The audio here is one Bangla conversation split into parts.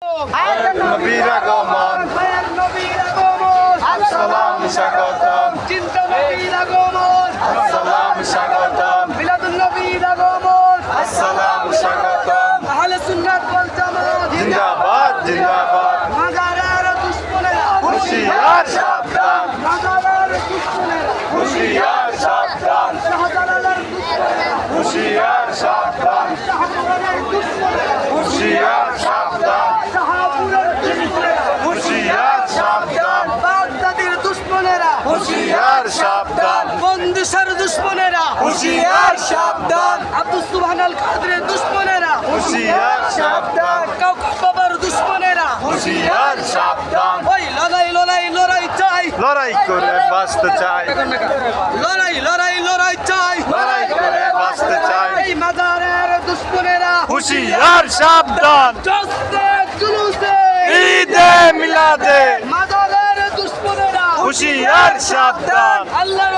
নবীর আগমন, আসসালাম স্বাগতম, চিন্তা নবীর আগমন, আসসালাম স্বাগতম, মিলাদুন নবীর আগমন, আসসালাম স্বাগতম, আহলে সুন্নাত ওয়াল জামাত জিন্দাবাদ জিন্দাবাদ, মাজারের দুশমনেরা হুঁশিয়ার সাবধান, মাজারের দুশমনেরা হুঁশিয়ার সাবধান, শাহজালালের দুশমনেরা হুঁশিয়ার সাবধান, শাহজালালের দুশমনেরা হুঁশিয়ার সাবধান, শাহপুরের দুশমনেরা হুঁশিয়ার সাবধান, বাগদাদের দুশমনেরা হুঁশিয়ার সাবধান, বন্দিশার দুশমনেরা হুঁশিয়ার সাবধান, আব্দুল সুবহান আল কাদেরের দুশমনেরা হুঁশিয়ার সাবধান, কাউকাব বাবার দুশমনেরা হুঁশিয়ার সাবধান, ওই লড়াই লড়াই লড়াই চাই লড়াই করে বাঁচতে চাই, লড়াই লড়াই লড়াই চাই লড়াই করে বাঁচতে চাই, এই মাজারের দুশমনেরা হুঁশিয়ার সাবধান, জোস্তে জুলুসে ঈদে মিলাদে মাজারের দুশমনেরা হুঁশিয়ার সাবধান, আল্লাহর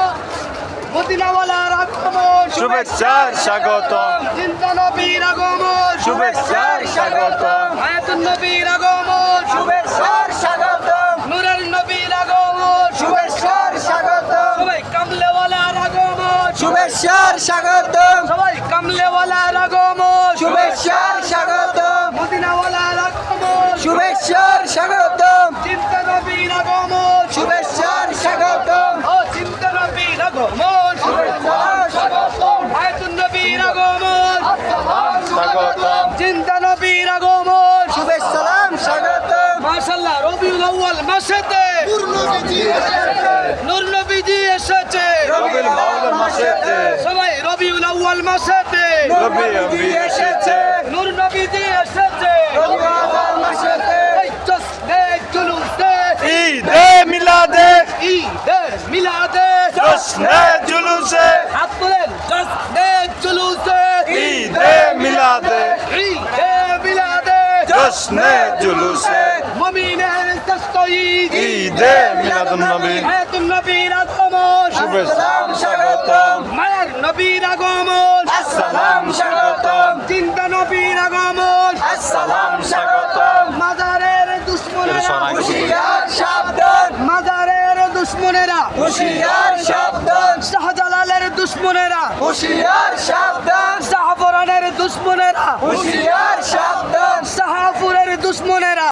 মদিনাওয়ালার আগমন শুভেচ্ছার স্বাগতম, জিন্দা নবীর আগমন শুভেচ্ছার স্বাগতম, হায়াতুন নবীর আগমন শুভেচ্ছার স্বাগতম, নূরের নবীর আগমন শুভেচ্ছার স্বাগতম, সবাই কামলেওয়ালার আগমন শুভেচ্ছার স্বাগতম, সবাই কামলেওয়ালার আগমন শুভেচ্ছার স্বাগতম, মদিনাওয়ালার আগমন শুভেচ্ছার স্বাগতম, চিন্তা নবীর আগমন শুভেচ্ছার স্বাগতম, ও চিন্তা নবীর আগমন শুভেচ্ছার স্বাগতম, হায়াতুন নবীর আগমন স্বাগতম, চিন্তা নবীর আগমন শুভেচ্ছালাম স্বাগতম, মাশাআল্লাহ রবিউল আউয়াল মাসেতে নূর নবীজি এসেছে রবিউল আউয়াল মাসেতে সবাই রবিউল আউয়াল মাসেতে নবী এসেছে, নূর নবীজি এসেছে রবিউল আউয়াল মাসেতে এই জশ্নে জুলুসে ঈদে মিলাদে ঈদে মিলাদে জশ্নে জুলুসে হাত তোলেন জশ্নে জুলুসে ঈদে মিলাদে ঈদে মিলাদে জশ্নে জুলুসে মুমিনের শ্রেষ্ঠ ঈদ ঈদে মিলাদুন নবী হায়াতুন নবীর আগমন শুভেচ্ছাম স্বাগতম, মায়ের নবীর আগমন আসসালাম স্বাগতম, চিন্তা নবীর আগমন আসসালাম স্বাগতম, মাজারের দুশমনেরা হুঁশিয়ার সাবধান, মাজারের দুশমনেরা হুঁশিয়ার সাবধান, শাহজালালের দুশমনেরা হুঁশিয়ার সাবধান, শাহপরানের দুশমনেরা হুঁশিয়ার সাবধান, শাহপুরের দুশমনেরা